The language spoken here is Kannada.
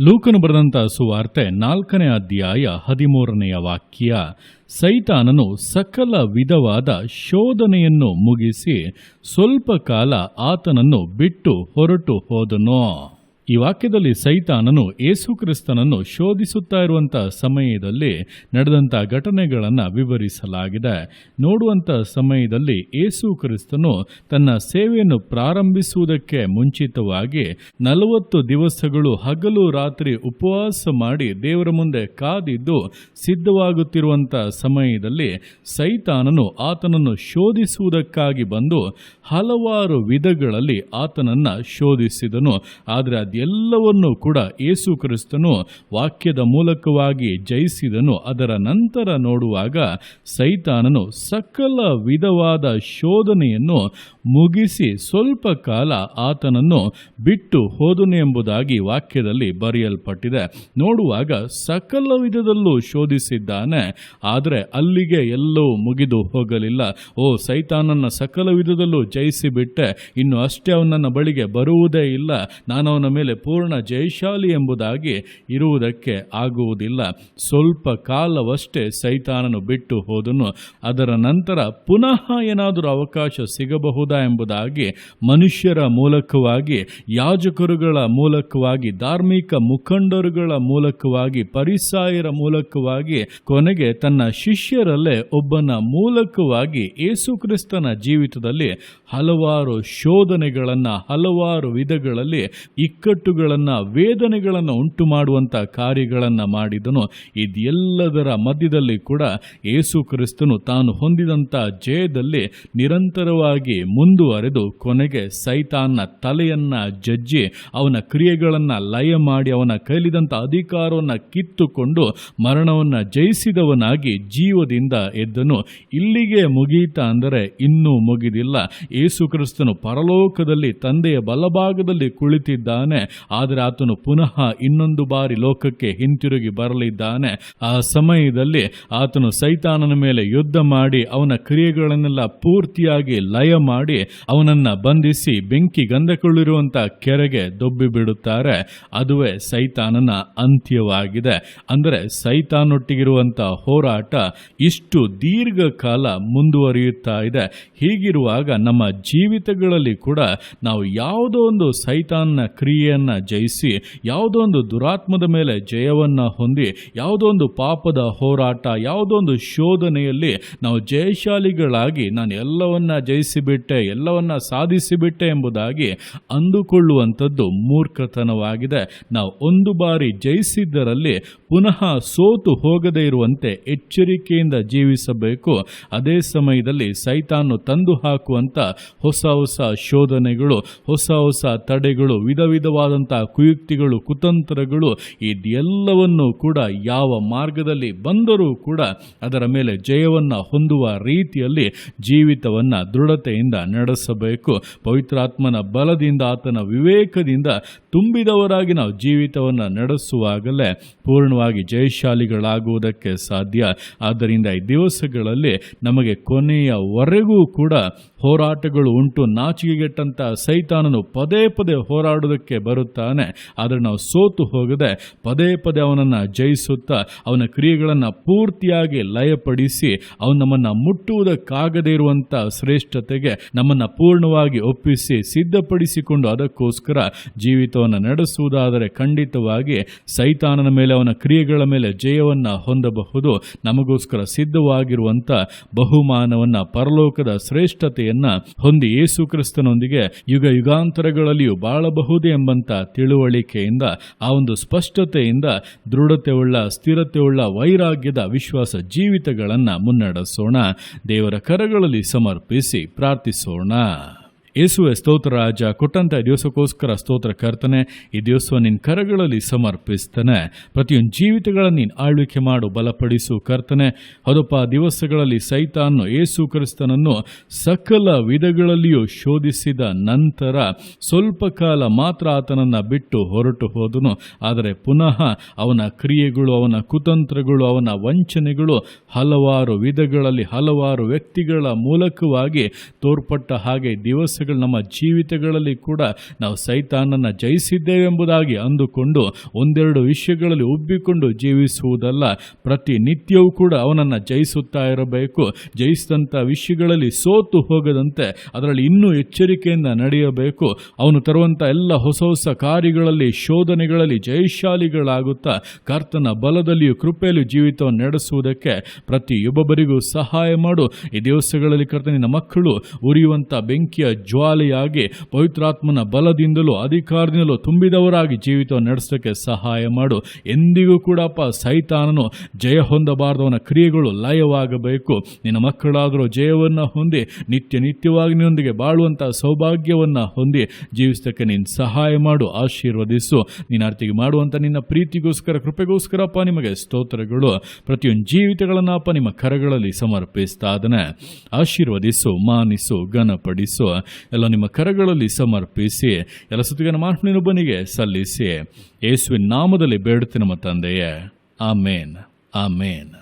ಲೂಕನು ಬರೆದಂಥ ಸುವಾರ್ತೆ 4ನೇ ಅಧ್ಯಾಯ 13ನೆಯ ವಾಕ್ಯ. ಸೈತಾನನು ಸಕಲ ವಿಧವಾದ ಶೋಧನೆಯನ್ನು ಮುಗಿಸಿ ಸ್ವಲ್ಪ ಕಾಲ ಆತನನ್ನು ಬಿಟ್ಟು ಹೊರಟು ಹೋದನು. ಈ ವಾಕ್ಯದಲ್ಲಿ ಸೈತಾನನು ಯೇಸು ಕ್ರಿಸ್ತನನ್ನು ಶೋಧಿಸುತ್ತಾ ಇರುವಂಥ ಸಮಯದಲ್ಲಿ ನಡೆದಂಥ ಘಟನೆಗಳನ್ನು ವಿವರಿಸಲಾಗಿದೆ. ನೋಡುವಂಥ ಸಮಯದಲ್ಲಿ ಯೇಸು ಕ್ರಿಸ್ತನು ತನ್ನ ಸೇವೆಯನ್ನು ಪ್ರಾರಂಭಿಸುವುದಕ್ಕೆ ಮುಂಚಿತವಾಗಿ 40 ದಿವಸಗಳು ಹಗಲು ರಾತ್ರಿ ಉಪವಾಸ ಮಾಡಿ ದೇವರ ಮುಂದೆ ಕಾದಿದ್ದು ಸಿದ್ಧವಾಗುತ್ತಿರುವಂಥ ಸಮಯದಲ್ಲಿ ಸೈತಾನನು ಆತನನ್ನು ಶೋಧಿಸುವುದಕ್ಕಾಗಿ ಬಂದು ಹಲವಾರು ವಿಧಗಳಲ್ಲಿ ಆತನನ್ನು ಶೋಧಿಸಿದನು. ಆದರೆ ಎಲ್ಲವನ್ನೂ ಕೂಡ ಯೇಸು ಕ್ರಿಸ್ತನು ವಾಕ್ಯದ ಮೂಲಕವಾಗಿ ಜಯಿಸಿದನು. ಅದರ ನಂತರ ನೋಡುವಾಗ ಸೈತಾನನು ಸಕಲ ವಿಧವಾದ ಶೋಧನೆಯನ್ನು ಮುಗಿಸಿ ಸ್ವಲ್ಪ ಕಾಲ ಆತನನ್ನು ಬಿಟ್ಟು ಹೋದನು ಎಂಬುದಾಗಿ ವಾಕ್ಯದಲ್ಲಿ ಬರೆಯಲ್ಪಟ್ಟಿದೆ. ನೋಡುವಾಗ ಸಕಲ ವಿಧದಲ್ಲೂ ಶೋಧಿಸಿದ್ದಾನೆ, ಆದರೆ ಅಲ್ಲಿಗೆ ಎಲ್ಲವೂ ಮುಗಿದು ಹೋಗಲಿಲ್ಲ. ಸೈತಾನನ ಸಕಲ ವಿಧದಲ್ಲೂ ಜಯಿಸಿಬಿಟ್ಟೆ, ಇನ್ನು ಅಷ್ಟೇ ಅವನನ್ನ ಬಳಿಗೆ ಬರುವುದೇ ಇಲ್ಲ, ನಾನು ಅವನ ಮೇಲೆ ಪೂರ್ಣ ಜಯಶಾಲಿ ಎಂಬುದಾಗಿ ಇರುವುದಕ್ಕೆ ಆಗುವುದಿಲ್ಲ. ಸ್ವಲ್ಪ ಕಾಲವಷ್ಟೇ ಸೈತಾನನು ಬಿಟ್ಟು ಹೋದನು. ಅದರ ನಂತರ ಪುನಃ ಏನಾದರೂ ಅವಕಾಶ ಸಿಗಬಹುದಾ ಎಂಬುದಾಗಿ ಮನುಷ್ಯರ ಮೂಲಕವಾಗಿ, ಯಾಜಕರುಗಳ ಮೂಲಕವಾಗಿ, ಧಾರ್ಮಿಕ ಮುಖಂಡರುಗಳ ಮೂಲಕವಾಗಿ, ಪರಿಸಾಯರ ಮೂಲಕವಾಗಿ, ಕೊನೆಗೆ ತನ್ನ ಶಿಷ್ಯರಲ್ಲೇ ಒಬ್ಬನ ಮೂಲಕವಾಗಿ ಯೇಸು ಕ್ರಿಸ್ತನ ಜೀವಿತದಲ್ಲಿ ಹಲವಾರು ಶೋಧನೆಗಳನ್ನು, ಹಲವಾರು ವಿಧಗಳಲ್ಲಿ ಇಕ್ಕಟ್ಟುಗಳನ್ನು, ವೇದನೆಗಳನ್ನು ಉಂಟು ಮಾಡುವಂಥ ಕಾರ್ಯಗಳನ್ನು ಮಾಡಿದನು. ಇದೆಲ್ಲದರ ಮಧ್ಯದಲ್ಲಿ ಕೂಡ ಯೇಸು ಕ್ರಿಸ್ತನು ತಾನು ಹೊಂದಿದಂಥ ಜಯದಲ್ಲಿ ನಿರಂತರವಾಗಿ ಮುಂದುವರೆದು ಕೊನೆಗೆ ಸೈತಾನ್ನ ತಲೆಯನ್ನ ಜಜ್ಜಿ ಅವನ ಕ್ರಿಯೆಗಳನ್ನು ಲಯ ಮಾಡಿ ಅವನ ಕೈಲಿದಂಥ ಅಧಿಕಾರವನ್ನು ಕಿತ್ತುಕೊಂಡು ಮರಣವನ್ನು ಜಯಿಸಿದವನಾಗಿ ಜೀವದಿಂದ ಎದ್ದನು. ಇಲ್ಲಿಗೆ ಮುಗೀತಾ ಅಂದರೆ ಇನ್ನೂ ಮುಗಿದಿಲ್ಲ. ಯೇಸು ಕ್ರಿಸ್ತನು ಪರಲೋಕದಲ್ಲಿ ತಂದೆಯ ಬಲಭಾಗದಲ್ಲಿ ಕುಳಿತಿದ್ದಾನೆ, ಆದರೆ ಆತನು ಪುನಃ ಇನ್ನೊಂದು ಬಾರಿ ಲೋಕಕ್ಕೆ ಹಿಂತಿರುಗಿ ಬರಲಿದ್ದಾನೆ. ಆ ಸಮಯದಲ್ಲಿ ಆತನು ಸೈತಾನನ ಮೇಲೆ ಯುದ್ಧ ಮಾಡಿ ಅವನ ಕ್ರಿಯೆಗಳನ್ನೆಲ್ಲ ಪೂರ್ತಿಯಾಗಿ ಲಯ ಮಾಡಿ ಅವನನ್ನ ಬಂಧಿಸಿ ಬೆಂಕಿ ಗಂಧಕೊಳ್ಳಿರುವಂತ ಕೆರೆಗೆ ದೊಬ್ಬಿ ಬಿಡುತ್ತಾರೆ. ಅದುವೇ ಸೈತಾನನ ಅಂತ್ಯವಾಗಿದೆ. ಅಂದರೆ ಸೈತಾನೊಟ್ಟಿಗಿರುವಂತ ಹೋರಾಟ ಇಷ್ಟು ದೀರ್ಘಕಾಲ ಮುಂದುವರಿಯುತ್ತಾ ಇದೆ. ಹೀಗಿರುವಾಗ ನಮ್ಮ ಜೀವಿತಗಳಲ್ಲಿ ಕೂಡ ನಾವು ಯಾವುದೋ ಒಂದು ಸೈತಾನ್ನ ಕ್ರಿಯೆಯನ್ನ ಜಯಿಸಿ, ಯಾವುದೋ ಒಂದು ದುರಾತ್ಮದ ಮೇಲೆ ಜಯವನ್ನ ಹೊಂದಿ, ಯಾವುದೋ ಒಂದು ಪಾಪದ ಹೋರಾಟ, ಯಾವುದೋ ಒಂದು ಶೋಧನೆಯಲ್ಲಿ ನಾವು ಜಯಶಾಲಿಗಳಾಗಿ ನಾನು ಎಲ್ಲವನ್ನ ಜಯಿಸಿಬಿಟ್ಟೆ, ಎಲ್ಲವನ್ನ ಸಾಧಿಸಿಬಿಟ್ಟೆ ಎಂಬುದಾಗಿ ಅಂದುಕೊಳ್ಳುವಂಥದ್ದು ಮೂರ್ಖತನವಾಗಿದೆ. ನಾವು ಒಂದು ಬಾರಿ ಜಯಿಸಿದ್ದರಲ್ಲಿ ಪುನಃ ಸೋತು ಹೋಗದೇ ಇರುವಂತೆ ಎಚ್ಚರಿಕೆಯಿಂದ ಜೀವಿಸಬೇಕು. ಅದೇ ಸಮಯದಲ್ಲಿ ಸೈತಾನು ತಂದು ಹಾಕುವಂಥ ಹೊಸ ಹೊಸ ಶೋಧನೆಗಳು, ಹೊಸ ಹೊಸ ತಡೆಗಳು, ವಿಧ ವಿಧವಾದಂಥ ಕುಯುಕ್ತಿಗಳು, ಕುತಂತ್ರಗಳು, ಇದೆಲ್ಲವನ್ನೂ ಕೂಡ ಯಾವ ಮಾರ್ಗದಲ್ಲಿ ಬಂದರೂ ಕೂಡ ಅದರ ಮೇಲೆ ಜಯವನ್ನು ಹೊಂದುವ ರೀತಿಯಲ್ಲಿ ಜೀವಿತವನ್ನು ದೃಢತೆಯಿಂದ ನಡೆಸಬೇಕು. ಪವಿತ್ರಾತ್ಮನ ಬಲದಿಂದ, ಆತನ ವಿವೇಕದಿಂದ ತುಂಬಿದವರಾಗಿ ನಾವು ಜೀವಿತವನ್ನು ನಡೆಸುವಾಗಲೇ ಪೂರ್ಣವಾಗಿ ಜಯಶಾಲಿಗಳಾಗುವುದಕ್ಕೆ ಸಾಧ್ಯ. ಆದ್ದರಿಂದ ಈ ದಿವಸಗಳಲ್ಲಿ ನಮಗೆ ಕೊನೆಯವರೆಗೂ ಕೂಡ ಹೋರಾಟಗಳು ಉಂಟು. ನಾಚಿಕೆಗೆಟ್ಟಂತ ಸೈತಾನನು ಪದೇ ಪದೇ ಹೋರಾಡುವುದಕ್ಕೆ ಬರುತ್ತಾನೆ, ಆದರೆ ನಾವು ಸೋತು ಹೋಗದೆ ಪದೇ ಪದೇ ಅವನನ್ನು ಜಯಿಸುತ್ತಾ ಅವನ ಕ್ರಿಯೆಗಳನ್ನು ಪೂರ್ತಿಯಾಗಿ ಲಯಪಡಿಸಿ ಅವನು ನಮ್ಮನ್ನು ಮುಟ್ಟುವುದಕ್ಕಾಗದೇ ಇರುವಂಥ ಶ್ರೇಷ್ಠತೆಗೆ ನಮ್ಮನ್ನು ಪೂರ್ಣವಾಗಿ ಒಪ್ಪಿಸಿ ಸಿದ್ಧಪಡಿಸಿಕೊಂಡು ಅದಕ್ಕೋಸ್ಕರ ಜೀವಿತವನ್ನು ನಡೆಸುವುದಾದರೆ ಖಂಡಿತವಾಗಿ ಸೈತಾನನ ಮೇಲೆ, ಅವನ ಕ್ರಿಯೆಗಳ ಮೇಲೆ ಜಯವನ್ನು ಹೊಂದಬಹುದು. ನಮಗೋಸ್ಕರ ಸಿದ್ಧವಾಗಿರುವಂಥ ಬಹುಮಾನವನ್ನು, ಪರಲೋಕದ ಶ್ರೇಷ್ಠತೆಯನ್ನು ಹೊಂದಿ ಯೇಸು ಕ್ರಿಸ್ತನೊಂದಿಗೆ ಯುಗ ಯುಗಾಂತರಗಳಲ್ಲಿಯೂ ಬಾಳಬಹುದು ಎಂಬಂತ ತಿಳುವಳಿಕೆಯಿಂದ, ಆ ಒಂದು ಸ್ಪಷ್ಟತೆಯಿಂದ ದೃಢತೆಯುಳ್ಳ, ಸ್ಥಿರತೆಯುಳ್ಳ, ವೈರಾಗ್ಯದ ವಿಶ್ವಾಸ ಜೀವಿತಗಳನ್ನು ಮುನ್ನಡೆಸೋಣ. ದೇವರ ಕರಗಳಲ್ಲಿ ಸಮರ್ಪಿಸಿ ಪ್ರಾರ್ಥಿಸೋಣ. ಯೇಸುವೆ, ಸ್ತೋತ್ರ ರಾಜ, ಕೊಟ್ಟಂತ ದಿವಸಕ್ಕೋಸ್ಕರ ಸ್ತೋತ್ರ ಕರ್ತನೆ. ಈ ದಿವಸ ನಿನ್ನ ಕರಗಳಲ್ಲಿ ಸಮರ್ಪಿಸ್ತೇನೆ. ಪ್ರತಿಯೊಂದು ಜೀವಿತಗಳನ್ನು ನೀನು ಆಳ್ವಿಕೆ ಮಾಡು, ಬಲಪಡಿಸು ಕರ್ತನೆ. ಹೌದಪ್ಪ, ದಿವಸಗಳಲ್ಲಿ ಸೈತಾನು ಯೇಸು ಕ್ರಿಸ್ತನನ್ನು ಸಕಲ ವಿಧಗಳಲ್ಲಿಯೂ ಶೋಧಿಸಿದ ನಂತರ ಸ್ವಲ್ಪ ಕಾಲ ಮಾತ್ರ ಆತನನ್ನು ಬಿಟ್ಟು ಹೊರಟು ಹೋದನು. ಆದರೆ ಪುನಃ ಅವನ ಕ್ರಿಯೆಗಳು, ಅವನ ಕುತಂತ್ರಗಳು, ಅವನ ವಂಚನೆಗಳು ಹಲವಾರು ವಿಧಗಳಲ್ಲಿ, ಹಲವಾರು ವ್ಯಕ್ತಿಗಳ ಮೂಲಕವಾಗಿ ತೋರ್ಪಟ್ಟ ಹಾಗೆ ದಿವಸ ದಿವಸಗಳು ನಮ್ಮ ಜೀವಿತಗಳಲ್ಲಿ ಕೂಡ ನಾವು ಸೈತಾನನ ಜಯಿಸಿದ್ದೇವೆಂಬುದಾಗಿ ಅಂದುಕೊಂಡು ಒಂದೆರಡು ವಿಷಯಗಳಲ್ಲಿ ಉಬ್ಬಿಕೊಂಡು ಜೀವಿಸುವುದಲ್ಲ, ಪ್ರತಿನಿತ್ಯವೂ ಕೂಡ ಅವನನ್ನು ಜಯಿಸುತ್ತಾ ಇರಬೇಕು. ಜಯಿಸಿದಂಥ ವಿಷಯಗಳಲ್ಲಿ ಸೋತು ಹೋಗದಂತೆ ಅದರಲ್ಲಿ ಇನ್ನೂ ಎಚ್ಚರಿಕೆಯಿಂದ ನಡೆಯಬೇಕು. ಅವನು ತರುವಂಥ ಎಲ್ಲ ಹೊಸ ಹೊಸ ಕಾರ್ಯಗಳಲ್ಲಿ, ಶೋಧನೆಗಳಲ್ಲಿ ಜಯಶಾಲಿಗಳಾಗುತ್ತಾ ಕರ್ತನ ಬಲದಲ್ಲಿಯೂ ಕೃಪೆಯಲ್ಲಿಯೂ ಜೀವಿತವನ್ನು ನಡೆಸುವುದಕ್ಕೆ ಪ್ರತಿಯೊಬ್ಬೊಬ್ಬರಿಗೂ ಸಹಾಯ ಮಾಡು. ಈ ದಿವಸಗಳಲ್ಲಿ ಕರ್ತನಿನ ಮಕ್ಕಳು ಉರಿಯುವಂಥ ಬೆಂಕಿಯ ಜ್ವಾಲೆಯಾಗಿ ಪವಿತ್ರಾತ್ಮನ ಬಲದಿಂದಲೂ ಅಧಿಕಾರದಿಂದಲೂ ತುಂಬಿದವರಾಗಿ ಜೀವಿತವನ್ನು ನಡೆಸೋಕ್ಕೆ ಸಹಾಯ ಮಾಡು. ಎಂದಿಗೂ ಕೂಡಪ್ಪ ಸೈತಾನನು ಜಯ ಹೊಂದಬಾರದವನ ಕ್ರಿಯೆಗಳು ಲಯವಾಗಬೇಕು. ನಿನ್ನ ಮಕ್ಕಳಾದರೂ ಜಯವನ್ನು ಹೊಂದಿ ನಿತ್ಯವಾಗಿ ನಿನ್ನೊಂದಿಗೆ ಬಾಳುವಂಥ ಸೌಭಾಗ್ಯವನ್ನು ಹೊಂದಿ ಜೀವಿಸೋಕ್ಕೆ ನೀನು ಸಹಾಯ ಮಾಡು, ಆಶೀರ್ವದಿಸು. ನೀನು ಅರ್ಥಿಗೆ ಮಾಡುವಂಥ ನಿನ್ನ ಪ್ರೀತಿಗೋಸ್ಕರ, ಕೃಪೆಗೋಸ್ಕರಪ್ಪ ನಿಮಗೆ ಸ್ತೋತ್ರಗಳು. ಪ್ರತಿಯೊಂದು ಜೀವಿತಗಳನ್ನಪ್ಪ ನಿಮ್ಮ ಕರಗಳಲ್ಲಿ ಸಮರ್ಪಿಸ್ತಾ ಅದನ್ನ ಆಶೀರ್ವದಿಸು, ಮಾನಿಸು, ಘನಪಡಿಸು. ಎಲ್ಲ ನಿಮ್ಮ ಕರಗಳಲ್ಲಿ ಸಮರ್ಪಿಸಿ ಎಲ್ಲ ಸುತ್ತಿಗನ ಮಾಹಿನಿನೊಬ್ಬನಿಗೆ ಸಲ್ಲಿಸಿ ಯೇಸುವಿನ ನಾಮದಲ್ಲಿ ಬೇಡುತ್ತೆ ನಮ್ಮ ತಂದೆಯೇ, ಆಮೇನ್, ಆಮೇನ್.